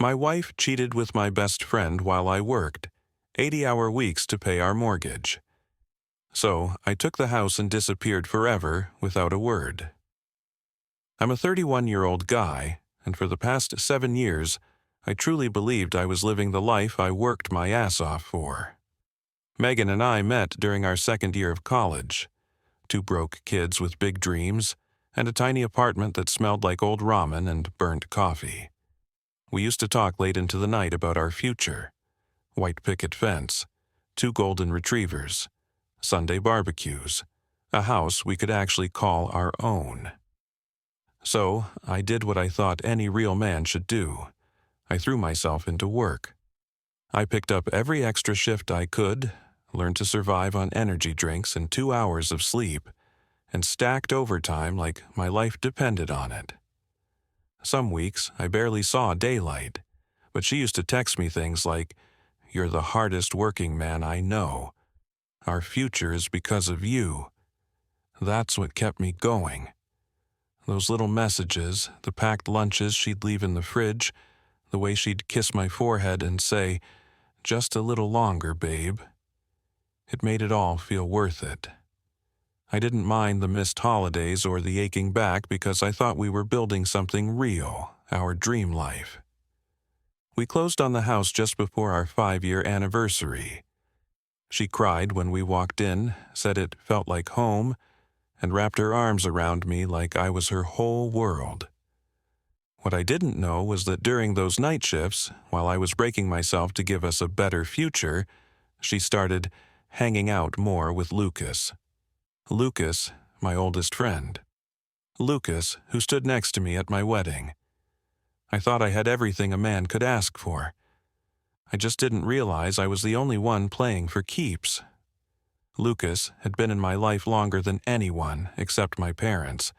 My wife cheated with my best friend while I worked, 80-hour weeks to pay our mortgage. So I took the house and disappeared forever without a word. I'm a 31-year-old guy, and for the past 7 years, I truly believed I was living the life I worked my ass off for. Megan and I met during our second year of college. Two broke kids with big dreams, and a tiny apartment that smelled like old ramen and burnt coffee. We used to talk late into the night about our future. White picket fence, 2 golden retrievers, Sunday barbecues, a house we could actually call our own. So I did what I thought any real man should do. I threw myself into work. I picked up every extra shift I could, learned to survive on energy drinks and 2 hours of sleep, and stacked overtime like my life depended on it. Some weeks I barely saw daylight, but she used to text me things like, "You're the hardest working man I know. Our future is because of you." That's what kept me going. Those little messages, the packed lunches she'd leave in the fridge, the way she'd kiss my forehead and say, "Just a little longer, babe." It made it all feel worth it. I didn't mind the missed holidays or the aching back because I thought we were building something real, our dream life. We closed on the house just before our 5-year anniversary. She cried when we walked in, said it felt like home, and wrapped her arms around me like I was her whole world. What I didn't know was that during those night shifts, while I was breaking myself to give us a better future, she started hanging out more with Lucas. Lucas, my oldest friend. Lucas, who stood next to me at my wedding. I thought I had everything a man could ask for. I just didn't realize I was the only one playing for keeps. Lucas had been in my life longer than anyone except my parents,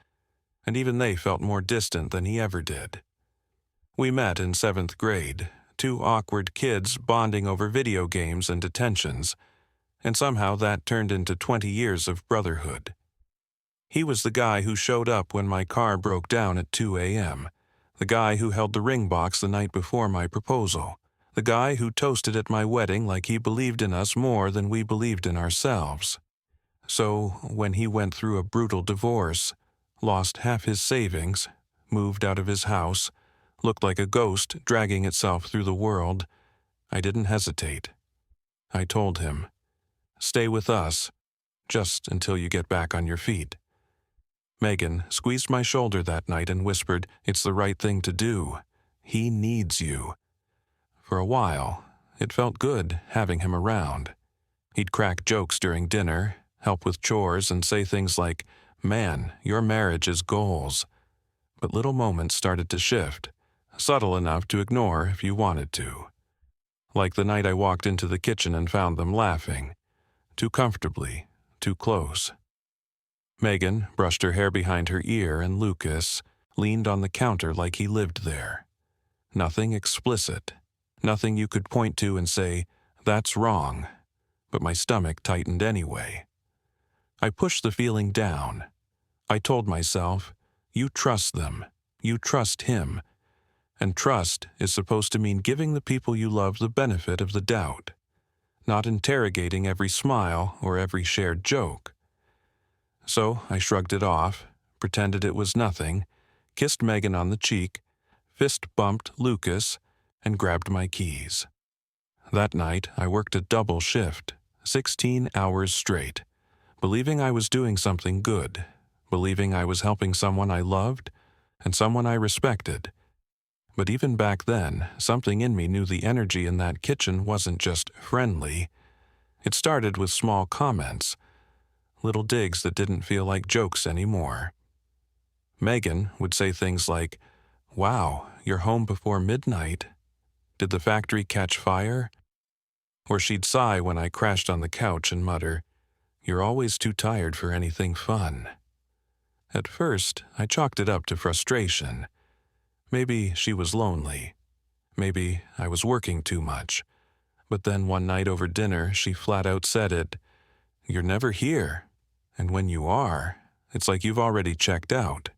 and even they felt more distant than he ever did. We met in 7th grade, 2 awkward kids bonding over video games and detentions, and somehow that turned into 20 years of brotherhood. He was the guy who showed up when my car broke down at 2 a.m., the guy who held the ring box the night before my proposal, the guy who toasted at my wedding like he believed in us more than we believed in ourselves. So when he went through a brutal divorce, lost half his savings, moved out of his house, looked like a ghost dragging itself through the world, I didn't hesitate. I told him, "Stay with us, just until you get back on your feet." Megan squeezed my shoulder that night and whispered, "It's the right thing to do. He needs you." For a while, it felt good having him around. He'd crack jokes during dinner, help with chores, and say things like, "Man, your marriage is goals." But little moments started to shift, subtle enough to ignore if you wanted to. Like the night I walked into the kitchen and found them laughing. Too comfortably, too close. Megan brushed her hair behind her ear and Lucas leaned on the counter like he lived there. Nothing explicit, nothing you could point to and say, "That's wrong," but my stomach tightened anyway. I pushed the feeling down. I told myself, you trust them, you trust him, and trust is supposed to mean giving the people you love the benefit of the doubt, not interrogating every smile or every shared joke. So I shrugged it off, pretended it was nothing, kissed Megan on the cheek, fist-bumped Lucas, and grabbed my keys. That night I worked a double shift, 16 hours straight, believing I was doing something good, believing I was helping someone I loved and someone I respected. But even back then, something in me knew the energy in that kitchen wasn't just friendly. It started with small comments, little digs that didn't feel like jokes anymore. Megan would say things like, "Wow, you're home before midnight. Did the factory catch fire?" Or she'd sigh when I crashed on the couch and mutter, "You're always too tired for anything fun." At first, I chalked it up to frustration. Maybe she was lonely. Maybe I was working too much. But then one night over dinner, she flat out said it, "You're never here. And when you are, it's like you've already checked out."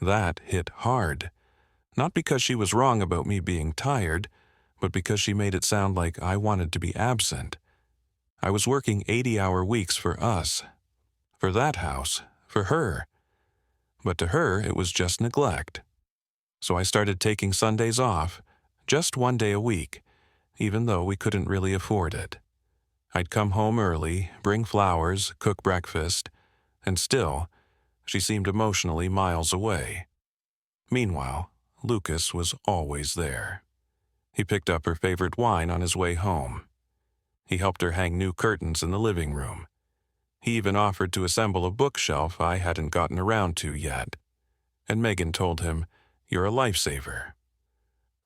That hit hard. Not because she was wrong about me being tired, but because she made it sound like I wanted to be absent. I was working 80-hour weeks for us, for that house, for her. But to her, it was just neglect. So I started taking Sundays off, just 1 day a week, even though we couldn't really afford it. I'd come home early, bring flowers, cook breakfast, and still, she seemed emotionally miles away. Meanwhile, Lucas was always there. He picked up her favorite wine on his way home. He helped her hang new curtains in the living room. He even offered to assemble a bookshelf I hadn't gotten around to yet. And Megan told him, "You're a lifesaver."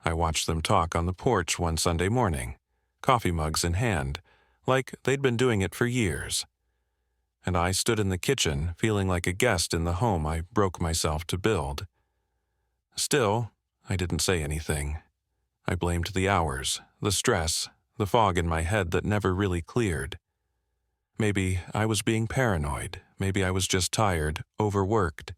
I watched them talk on the porch one Sunday morning, coffee mugs in hand, like they'd been doing it for years. And I stood in the kitchen, feeling like a guest in the home I broke myself to build. Still, I didn't say anything. I blamed the hours, the stress, the fog in my head that never really cleared. Maybe I was being paranoid. Maybe I was just tired, overworked,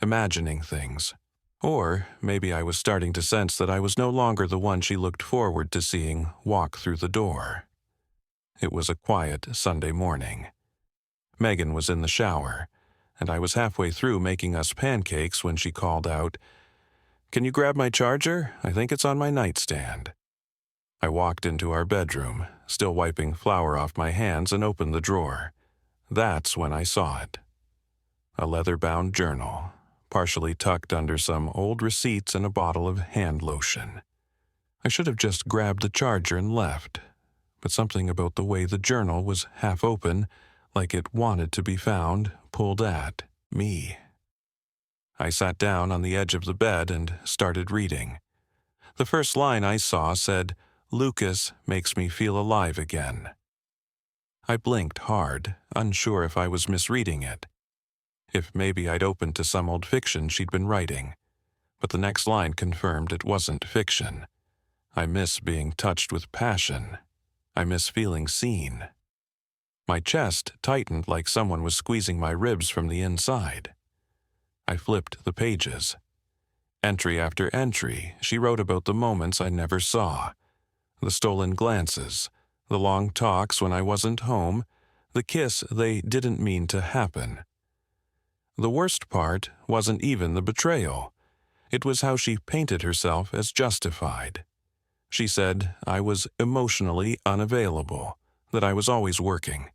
imagining things. Or maybe I was starting to sense that I was no longer the one she looked forward to seeing walk through the door. It was a quiet Sunday morning. Megan was in the shower, and I was halfway through making us pancakes when she called out, "Can you grab my charger? I think it's on my nightstand." I walked into our bedroom, still wiping flour off my hands, and opened the drawer. That's when I saw it. A leather-bound journal, partially tucked under some old receipts and a bottle of hand lotion. I should have just grabbed the charger and left, but something about the way the journal was half open, like it wanted to be found, pulled at me. I sat down on the edge of the bed and started reading. The first line I saw said, "Lucas makes me feel alive again." I blinked hard, unsure if I was misreading it. If maybe I'd opened to some old fiction she'd been writing. But the next line confirmed it wasn't fiction. I miss being touched with passion. I miss feeling seen. My chest tightened like someone was squeezing my ribs from the inside. I flipped the pages. Entry after entry, she wrote about the moments I never saw. The stolen glances, the long talks when I wasn't home, the kiss they didn't mean to happen. The worst part wasn't even the betrayal. It was how she painted herself as justified. She said I was emotionally unavailable, that I was always working,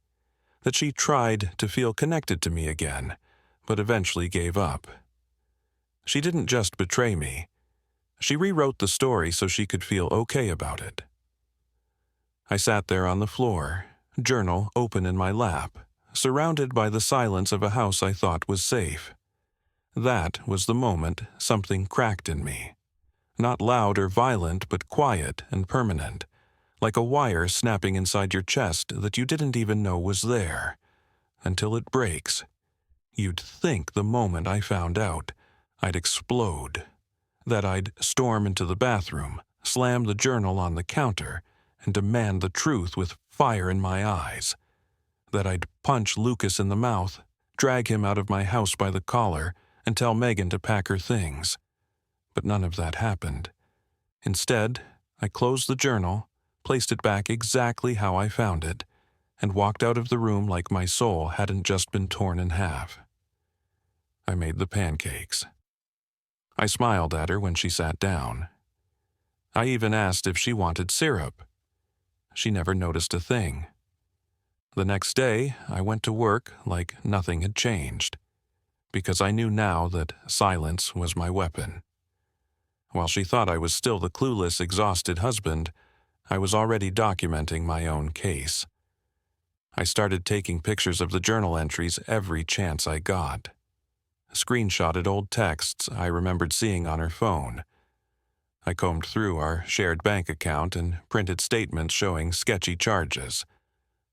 that she tried to feel connected to me again, but eventually gave up. She didn't just betray me. She rewrote the story so she could feel okay about it. I sat there on the floor, journal open in my lap, surrounded by the silence of a house I thought was safe. That was the moment something cracked in me. Not loud or violent, but quiet and permanent, like a wire snapping inside your chest that you didn't even know was there. Until it breaks. You'd think the moment I found out, I'd explode. That I'd storm into the bathroom, slam the journal on the counter, and demand the truth with fire in my eyes. That I'd punch Lucas in the mouth, drag him out of my house by the collar, and tell Megan to pack her things. But none of that happened. Instead, I closed the journal, placed it back exactly how I found it, and walked out of the room like my soul hadn't just been torn in half. I made the pancakes. I smiled at her when she sat down. I even asked if she wanted syrup. She never noticed a thing. The next day, I went to work like nothing had changed, because I knew now that silence was my weapon. While she thought I was still the clueless, exhausted husband, I was already documenting my own case. I started taking pictures of the journal entries every chance I got. Screenshotted old texts I remembered seeing on her phone. I combed through our shared bank account and printed statements showing sketchy charges,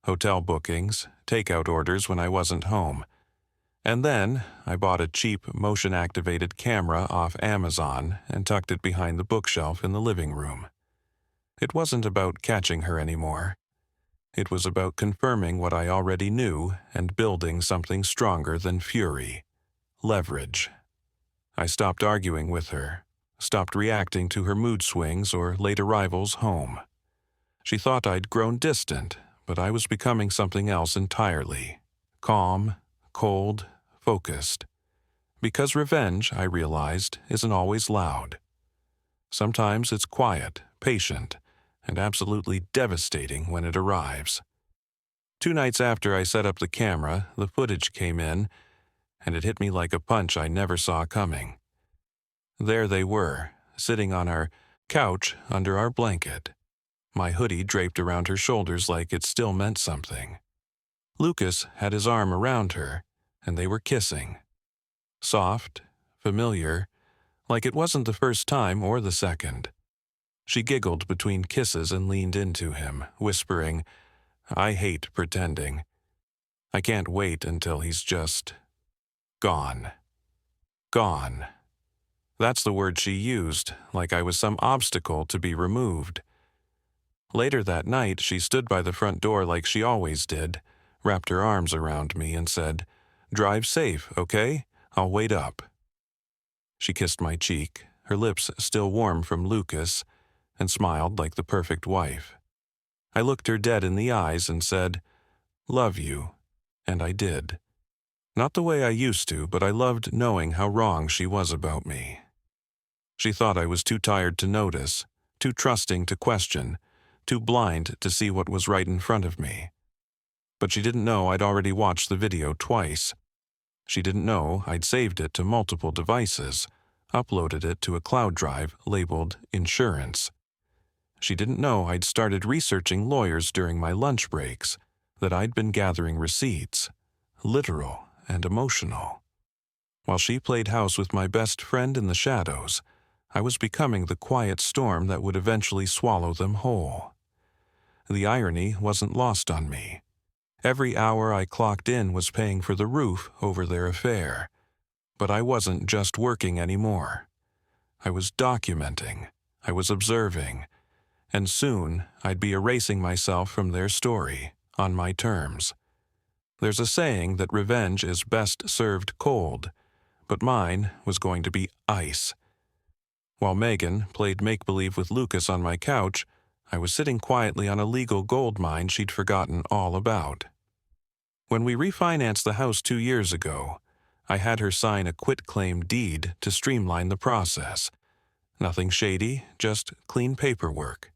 hotel bookings, takeout orders when I wasn't home. And then I bought a cheap motion-activated camera off Amazon and tucked it behind the bookshelf in the living room. It wasn't about catching her anymore. It was about confirming what I already knew and building something stronger than fury. Leverage. I stopped arguing with her, stopped reacting to her mood swings or late arrivals home. She thought I'd grown distant, but I was becoming something else entirely. Calm, cold, focused. Because revenge, I realized, isn't always loud. Sometimes it's quiet, patient, and absolutely devastating when it arrives. 2 nights after I set up the camera, the footage came in, and it hit me like a punch I never saw coming. There they were, sitting on our couch under our blanket, my hoodie draped around her shoulders like it still meant something. Lucas had his arm around her, and they were kissing. Soft, familiar, like it wasn't the first time or the second. She giggled between kisses and leaned into him, whispering, "I hate pretending. I can't wait until he's just gone. Gone." That's the word she used, like I was some obstacle to be removed. Later that night, she stood by the front door like she always did, wrapped her arms around me and said, "Drive safe, okay? I'll wait up." She kissed my cheek, her lips still warm from Lucas, and smiled like the perfect wife. I looked her dead in the eyes and said, "Love you," and I did. Not the way I used to, but I loved knowing how wrong she was about me. She thought I was too tired to notice, too trusting to question, too blind to see what was right in front of me. But she didn't know I'd already watched the video twice. She didn't know I'd saved it to multiple devices, uploaded it to a cloud drive labeled insurance. She didn't know I'd started researching lawyers during my lunch breaks, that I'd been gathering receipts, literal and emotional. While she played house with my best friend in the shadows, I was becoming the quiet storm that would eventually swallow them whole. The irony wasn't lost on me. Every hour I clocked in was paying for the roof over their affair. But I wasn't just working anymore. I was documenting, I was observing, and soon I'd be erasing myself from their story, on my terms. There's a saying that revenge is best served cold, but mine was going to be ice. While Megan played make-believe with Lucas on my couch, I was sitting quietly on a legal gold mine she'd forgotten all about. When we refinanced the house 2 years ago, I had her sign a quitclaim deed to streamline the process. Nothing shady, just clean paperwork.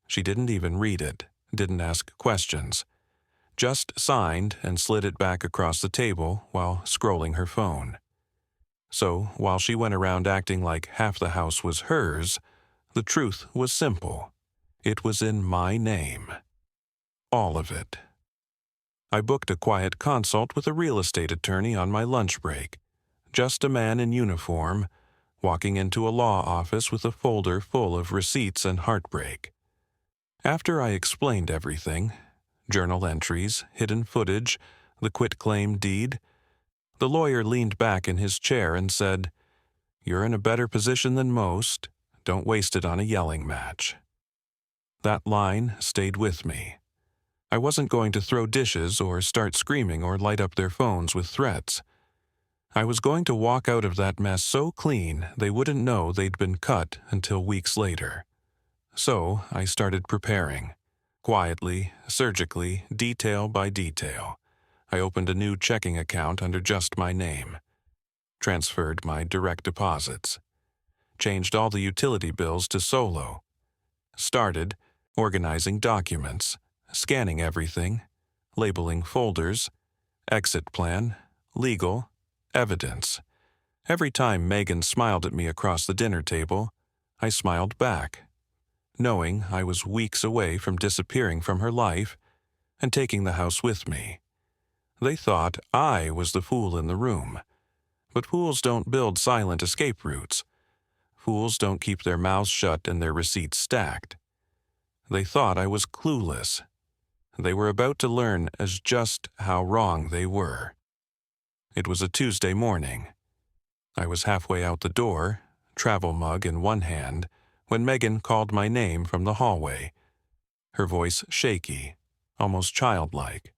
She didn't even read it, didn't ask questions. Just signed and slid it back across the table while scrolling her phone. So, while she went around acting like half the house was hers, the truth was simple. It was in my name. All of it. I booked a quiet consult with a real estate attorney on my lunch break. Just a man in uniform, walking into a law office with a folder full of receipts and heartbreak. After I explained everything, journal entries, hidden footage, the quitclaim deed, the lawyer leaned back in his chair and said, "You're in a better position than most. Don't waste it on a yelling match." That line stayed with me. I wasn't going to throw dishes or start screaming or light up their phones with threats. I was going to walk out of that mess so clean they wouldn't know they'd been cut until weeks later. So I started preparing. Quietly, surgically, detail by detail. I opened a new checking account under just my name. Transferred my direct deposits. Changed all the utility bills to solo. Started organizing documents, scanning everything, labeling folders, exit plan, legal, evidence. Every time Megan smiled at me across the dinner table, I smiled back, knowing I was weeks away from disappearing from her life and taking the house with me. They thought I was the fool in the room. But fools don't build silent escape routes. Fools don't keep their mouths shut and their receipts stacked. They thought I was clueless. They were about to learn as just how wrong they were. It was a Tuesday morning. I was halfway out the door, travel mug in one hand, when Megan called my name from the hallway, her voice shaky, almost childlike.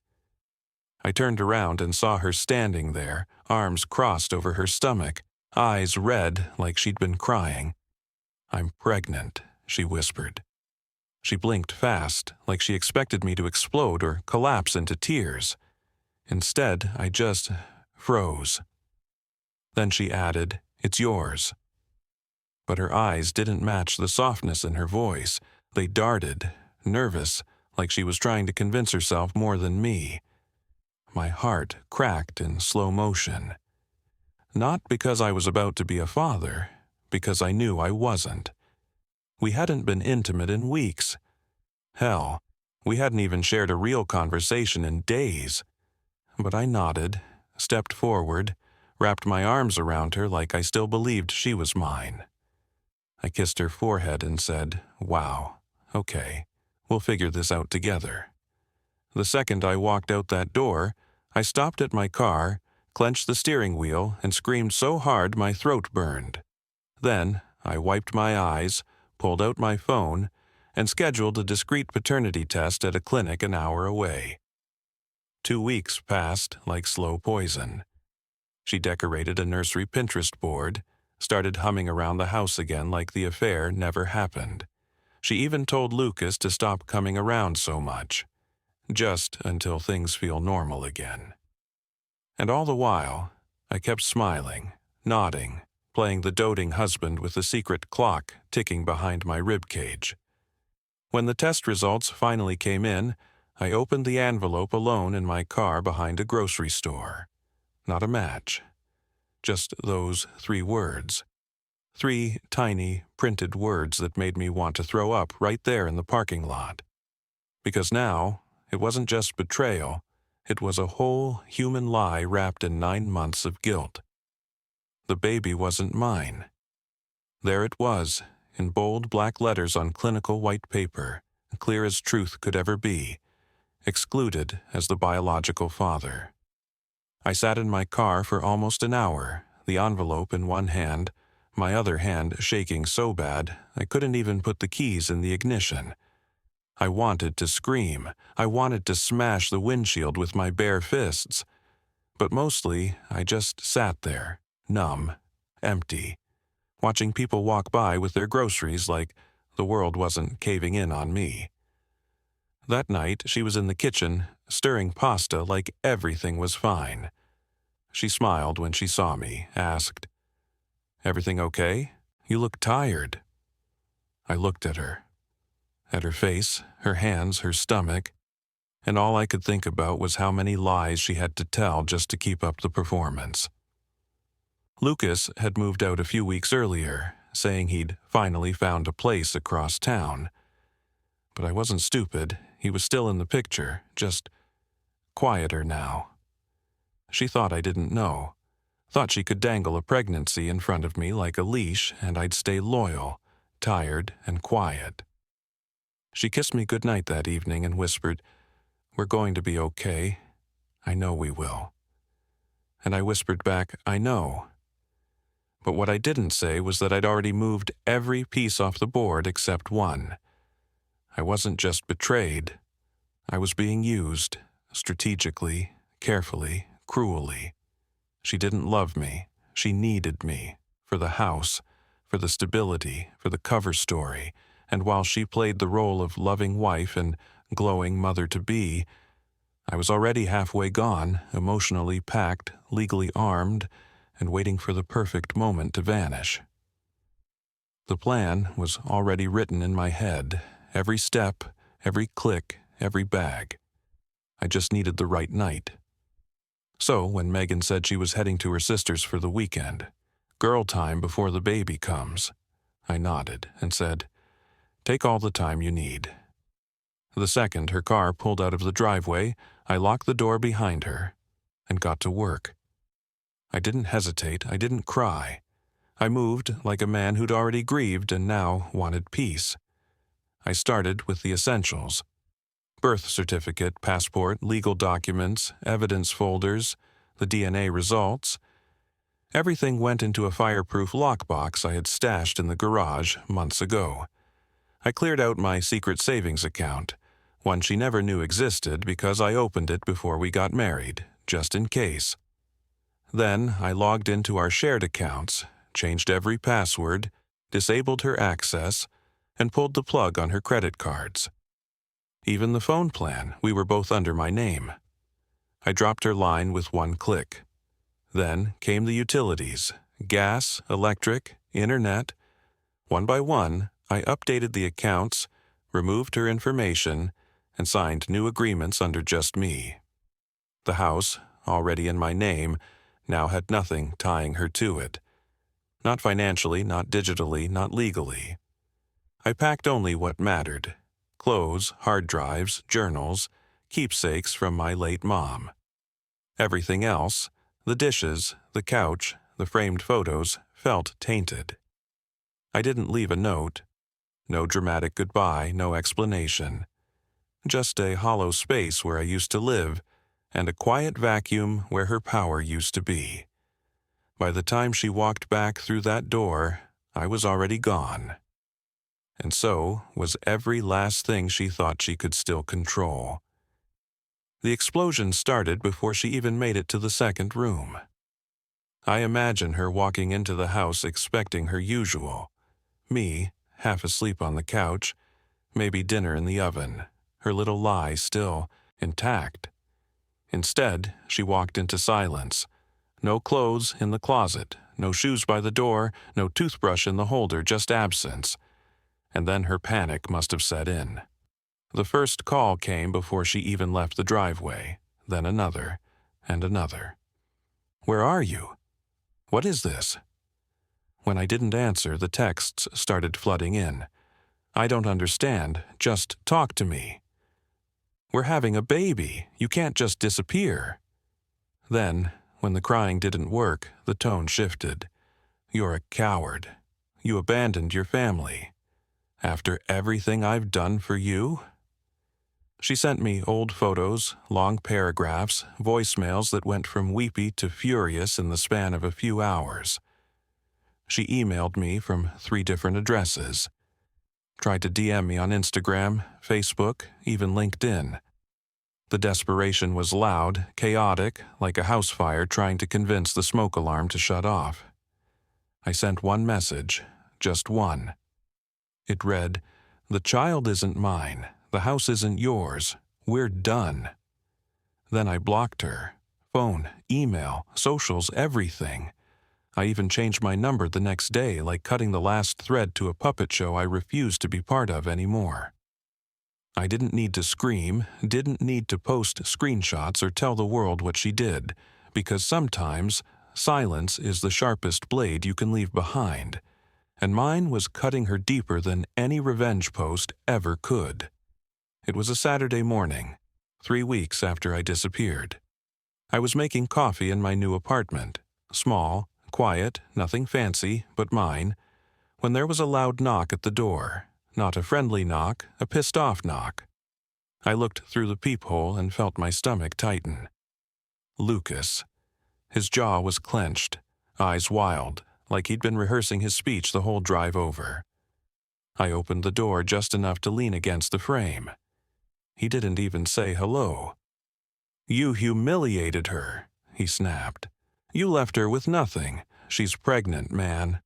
I turned around and saw her standing there, arms crossed over her stomach, eyes red like she'd been crying. "I'm pregnant," she whispered. She blinked fast, like she expected me to explode or collapse into tears. Instead, I just froze. Then she added, "It's yours." But her eyes didn't match the softness in her voice. They darted, nervous, like she was trying to convince herself more than me. My heart cracked in slow motion. Not because I was about to be a father, because I knew I wasn't. We hadn't been intimate in weeks. Hell, we hadn't even shared a real conversation in days. But I nodded, stepped forward, wrapped my arms around her like I still believed she was mine. I kissed her forehead and said, "Wow, okay, we'll figure this out together." The second I walked out that door, I stopped at my car, clenched the steering wheel, and screamed so hard my throat burned. Then I wiped my eyes, pulled out my phone, and scheduled a discreet paternity test at a clinic an hour away. 2 weeks passed like slow poison. She decorated a nursery Pinterest board, started humming around the house again like the affair never happened. She even told Lucas to stop coming around so much, just until things feel normal again. And all the while, I kept smiling, nodding, playing the doting husband with the secret clock ticking behind my ribcage. When the test results finally came in, I opened the envelope alone in my car behind a grocery store. Not a match. Just those 3 words. 3 tiny, printed words that made me want to throw up right there in the parking lot. Because now, it wasn't just betrayal, it was a whole human lie wrapped in 9 months of guilt. The baby wasn't mine. There it was, in bold black letters on clinical white paper, clear as truth could ever be, excluded as the biological father. I sat in my car for almost an hour, the envelope in one hand, my other hand shaking so bad I couldn't even put the keys in the ignition. I wanted to scream. I wanted to smash the windshield with my bare fists. But mostly, I just sat there, numb, empty, watching people walk by with their groceries like the world wasn't caving in on me. That night, she was in the kitchen, stirring pasta like everything was fine. She smiled when she saw me, asked, "Everything okay? You look tired." I looked at her face, her hands, her stomach, and all I could think about was how many lies she had to tell just to keep up the performance. Lucas had moved out a few weeks earlier, saying he'd finally found a place across town. But I wasn't stupid. He was still in the picture, just quieter now. She thought I didn't know. Thought she could dangle a pregnancy in front of me like a leash and I'd stay loyal, tired, and quiet. She kissed me goodnight that evening and whispered, "We're going to be okay. I know we will." And I whispered back, "I know." But what I didn't say was that I'd already moved every piece off the board except one. I wasn't just betrayed. I was being used, strategically, carefully, cruelly. She didn't love me. She needed me, for the house, for the stability, for the cover story, and while she played the role of loving wife and glowing mother-to-be, I was already halfway gone, emotionally packed, legally armed, and waiting for the perfect moment to vanish. The plan was already written in my head, every step, every click, every bag. I just needed the right night. So when Megan said she was heading to her sister's for the weekend, girl time before the baby comes, I nodded and said, "Take all the time you need." The second her car pulled out of the driveway, I locked the door behind her and got to work. I didn't hesitate, I didn't cry. I moved like a man who'd already grieved and now wanted peace. I started with the essentials: birth certificate, passport, legal documents, evidence folders, the DNA results. Everything went into a fireproof lockbox I had stashed in the garage months ago. I cleared out my secret savings account, one she never knew existed because I opened it before we got married, just in case. Then I logged into our shared accounts, changed every password, disabled her access, and pulled the plug on her credit cards. Even the phone plan, we were both under my name. I dropped her line with one click. Then came the utilities, gas, electric, internet. One by one, I updated the accounts, removed her information, and signed new agreements under just me. The house, already in my name, now had nothing tying her to it. Not financially, not digitally, not legally. I packed only what mattered: clothes, hard drives, journals, keepsakes from my late mom. Everything else, the dishes, the couch, the framed photos, felt tainted. I didn't leave a note. No dramatic goodbye, no explanation. Just a hollow space where I used to live, and a quiet vacuum where her power used to be. By the time she walked back through that door, I was already gone. And so was every last thing she thought she could still control. The explosion started before she even made it to the second room. I imagine her walking into the house expecting her usual. Me, half asleep on the couch, maybe dinner in the oven, her little lie still intact. Instead, she walked into silence. No clothes in the closet, no shoes by the door, no toothbrush in the holder, just absence. And then her panic must have set in. The first call came before she even left the driveway, then another, and another. "Where are you? What is this?" When I didn't answer, the texts started flooding in. "I don't understand. Just talk to me." "We're having a baby. You can't just disappear." Then, when the crying didn't work, the tone shifted. "You're a coward. You abandoned your family. After everything I've done for you?" She sent me old photos, long paragraphs, voicemails that went from weepy to furious in the span of a few hours. She emailed me from 3 different addresses. Tried to DM me on Instagram, Facebook, even LinkedIn. The desperation was loud, chaotic, like a house fire trying to convince the smoke alarm to shut off. I sent one message, just one. It read, "The child isn't mine. The house isn't yours. We're done." Then I blocked her. Phone, email, socials, everything. I even changed my number the next day, like cutting the last thread to a puppet show I refused to be part of anymore. I didn't need to scream, didn't need to post screenshots or tell the world what she did, because sometimes silence is the sharpest blade you can leave behind, and mine was cutting her deeper than any revenge post ever could. It was a Saturday morning, 3 weeks after I disappeared. I was making coffee in my new apartment, small, quiet, nothing fancy, but mine, when there was a loud knock at the door. Not a friendly knock, a pissed-off knock. I looked through the peephole and felt my stomach tighten. Lucas. His jaw was clenched, eyes wild, like he'd been rehearsing his speech the whole drive over. I opened the door just enough to lean against the frame. He didn't even say hello. "You humiliated her," he snapped. "You left her with nothing. She's pregnant, man."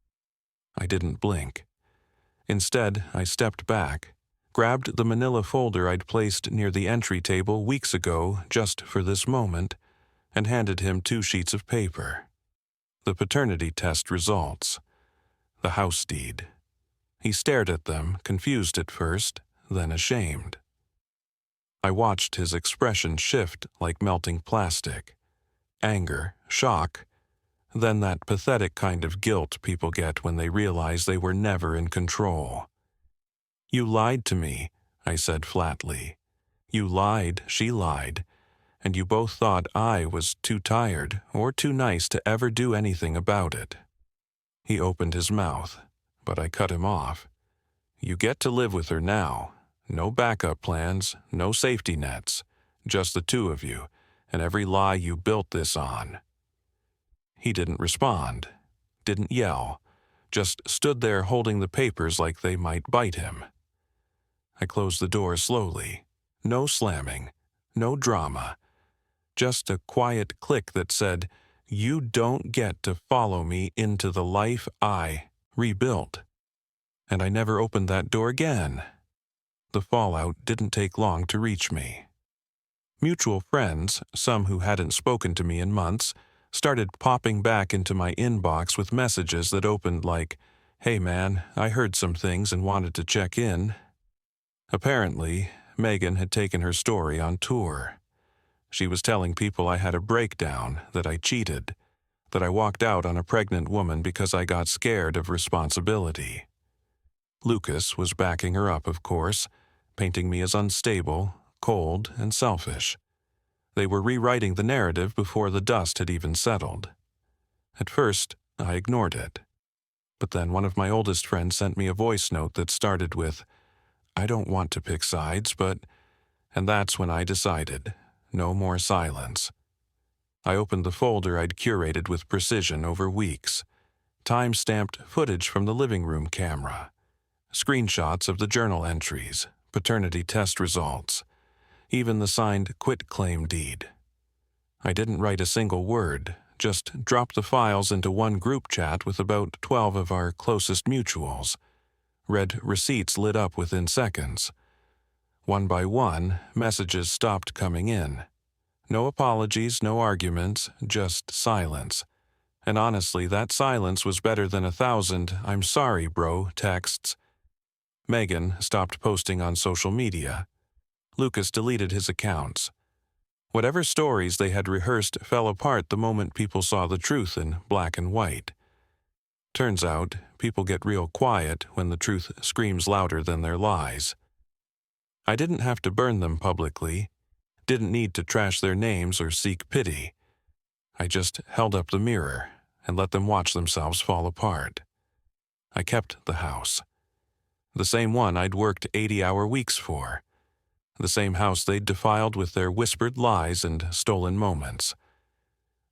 I didn't blink. Instead, I stepped back, grabbed the manila folder I'd placed near the entry table weeks ago just for this moment, and handed him 2 sheets of paper. The paternity test results. The house deed. He stared at them, confused at first, then ashamed. I watched his expression shift like melting plastic. Anger, shock, then that pathetic kind of guilt people get when they realize they were never in control. "You lied to me," I said flatly. "You lied, she lied, and you both thought I was too tired or too nice to ever do anything about it." He opened his mouth, but I cut him off. "You get to live with her now. No backup plans, no safety nets, just the 2 of you, and every lie you built this on." He didn't respond, didn't yell, just stood there holding the papers like they might bite him. I closed the door slowly. No slamming, no drama, just a quiet click that said, "You don't get to follow me into the life I rebuilt." And I never opened that door again. The fallout didn't take long to reach me. Mutual friends, some who hadn't spoken to me in months, started popping back into my inbox with messages that opened like, "Hey man, I heard some things and wanted to check in." Apparently, Megan had taken her story on tour. She was telling people I had a breakdown, that I cheated, that I walked out on a pregnant woman because I got scared of responsibility. Lucas was backing her up, of course, painting me as unstable, cold, and selfish. They were rewriting the narrative before the dust had even settled. At first, I ignored it. But then one of my oldest friends sent me a voice note that started with, "I don't want to pick sides, but..." And that's when I decided, no more silence. I opened the folder I'd curated with precision over weeks. Time-stamped footage from the living room camera. Screenshots of the journal entries, paternity test results, even the signed quitclaim deed. I didn't write a single word, just dropped the files into one group chat with about 12 of our closest mutuals. Read receipts lit up within seconds. One by one, messages stopped coming in. No apologies, no arguments, just silence. And honestly, that silence was better than 1,000 "I'm sorry, bro" texts. Megan stopped posting on social media. Lucas deleted his accounts. Whatever stories they had rehearsed fell apart the moment people saw the truth in black and white. Turns out, people get real quiet when the truth screams louder than their lies. I didn't have to burn them publicly, didn't need to trash their names or seek pity. I just held up the mirror and let them watch themselves fall apart. I kept the house. The same one I'd worked 80-hour weeks for. The same house they'd defiled with their whispered lies and stolen moments.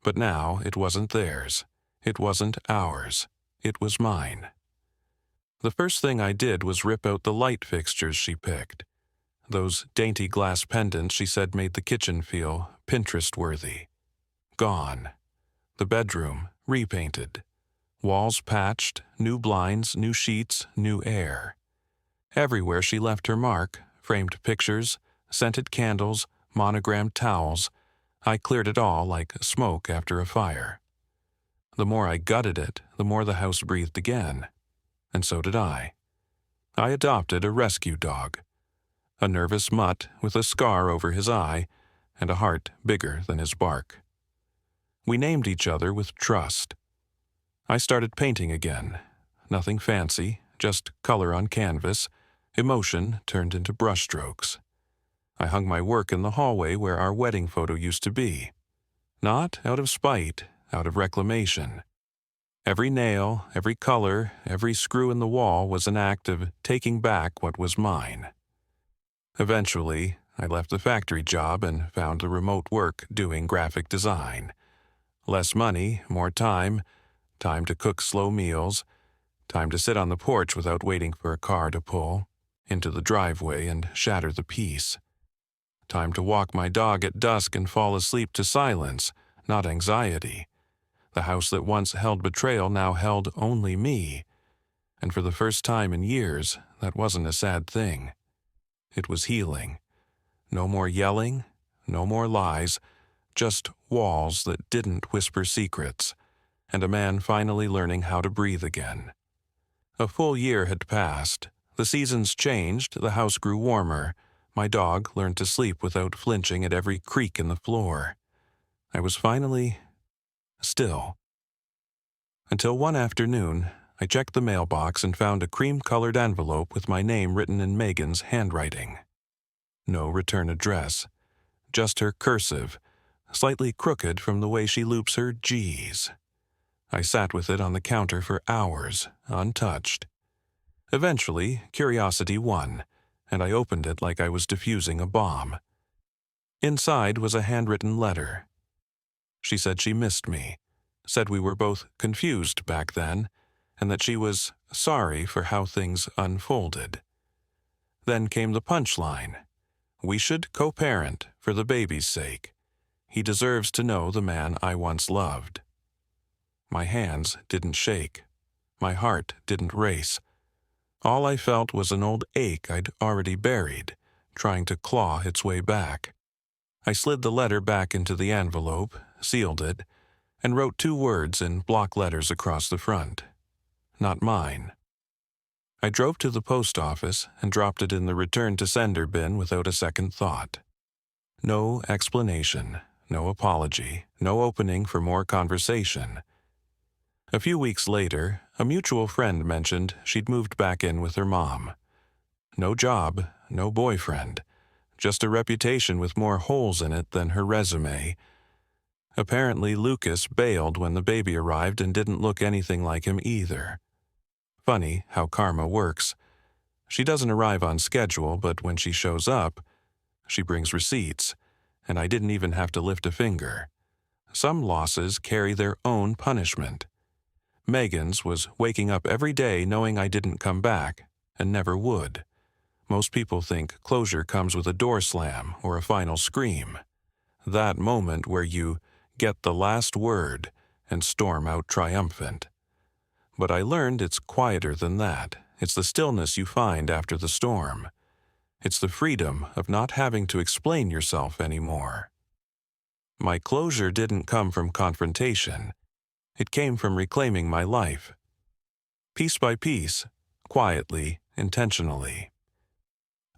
But now it wasn't theirs. It wasn't ours. It was mine. The first thing I did was rip out the light fixtures she picked. Those dainty glass pendants she said made the kitchen feel Pinterest-worthy. Gone. The bedroom repainted. Walls patched, new blinds, new sheets, new air. Everywhere she left her mark, framed pictures, scented candles, monogrammed towels, I cleared it all like smoke after a fire. The more I gutted it, the more the house breathed again. And so did I. I adopted a rescue dog. A nervous mutt with a scar over his eye and a heart bigger than his bark. We named each other with trust. I started painting again. Nothing fancy, just color on canvas, emotion turned into brushstrokes. I hung my work in the hallway where our wedding photo used to be. Not out of spite, out of reclamation. Every nail, every color, every screw in the wall was an act of taking back what was mine. Eventually, I left the factory job and found the remote work doing graphic design. Less money, more time, time to cook slow meals, time to sit on the porch without waiting for a car to pull into the driveway and shatter the peace. Time to walk my dog at dusk and fall asleep to silence, not anxiety. The house that once held betrayal now held only me. And for the first time in years, that wasn't a sad thing. It was healing. No more yelling, no more lies, just walls that didn't whisper secrets, and a man finally learning how to breathe again. A full year had passed. The seasons changed, the house grew warmer. My dog learned to sleep without flinching at every creak in the floor. I was finally still. Until one afternoon, I checked the mailbox and found a cream-colored envelope with my name written in Megan's handwriting. No return address, just her cursive, slightly crooked from the way she loops her G's. I sat with it on the counter for hours, untouched. Eventually, curiosity won, and I opened it like I was defusing a bomb. Inside was a handwritten letter. She said she missed me, said we were both confused back then, and that she was sorry for how things unfolded. Then came the punchline. We should co-parent for the baby's sake. He deserves to know the man I once loved. My hands didn't shake. My heart didn't race. All I felt was an old ache I'd already buried, trying to claw its way back. I slid the letter back into the envelope, sealed it, and wrote 2 words in block letters across the front. Not mine. I drove to the post office and dropped it in the return to sender bin without a second thought. No explanation, no apology, no opening for more conversation. A few weeks later, a mutual friend mentioned she'd moved back in with her mom. No job, no boyfriend, just a reputation with more holes in it than her resume. Apparently, Lucas bailed when the baby arrived and didn't look anything like him either. Funny how karma works. She doesn't arrive on schedule, but when she shows up, she brings receipts, and I didn't even have to lift a finger. Some losses carry their own punishment. Megan's was waking up every day knowing I didn't come back, and never would. Most people think closure comes with a door slam or a final scream. That moment where you get the last word and storm out triumphant. But I learned it's quieter than that. It's the stillness you find after the storm. It's the freedom of not having to explain yourself anymore. My closure didn't come from confrontation. It came from reclaiming my life. Piece by piece, quietly, intentionally.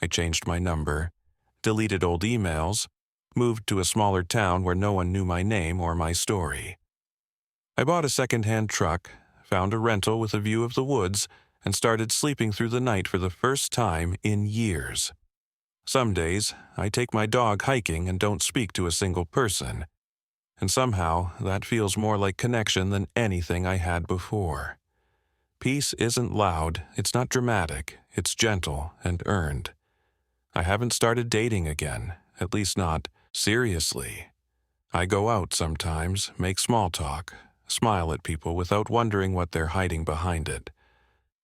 I changed my number, deleted old emails, moved to a smaller town where no one knew my name or my story. I bought a second-hand truck, found a rental with a view of the woods, and started sleeping through the night for the first time in years. Some days, I take my dog hiking and don't speak to a single person, and somehow that feels more like connection than anything I had before. Peace isn't loud, it's not dramatic, it's gentle and earned. I haven't started dating again, at least not seriously. I go out sometimes, make small talk, smile at people without wondering what they're hiding behind it.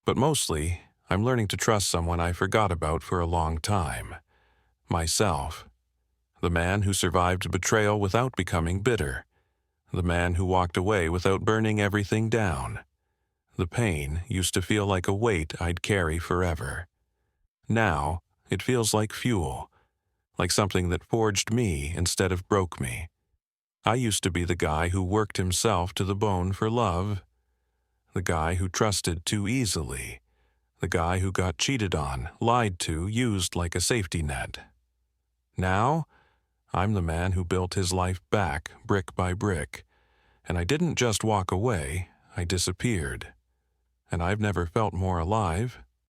But mostly, I'm learning to trust someone I forgot about for a long time. Myself. The man who survived betrayal without becoming bitter. The man who walked away without burning everything down. The pain used to feel like a weight I'd carry forever. Now, it feels like fuel, like something that forged me instead of broke me. I used to be the guy who worked himself to the bone for love, the guy who trusted too easily, the guy who got cheated on, lied to, used like a safety net. Now, I'm the man who built his life back brick by brick, and I didn't just walk away, I disappeared. And I've never felt more alive.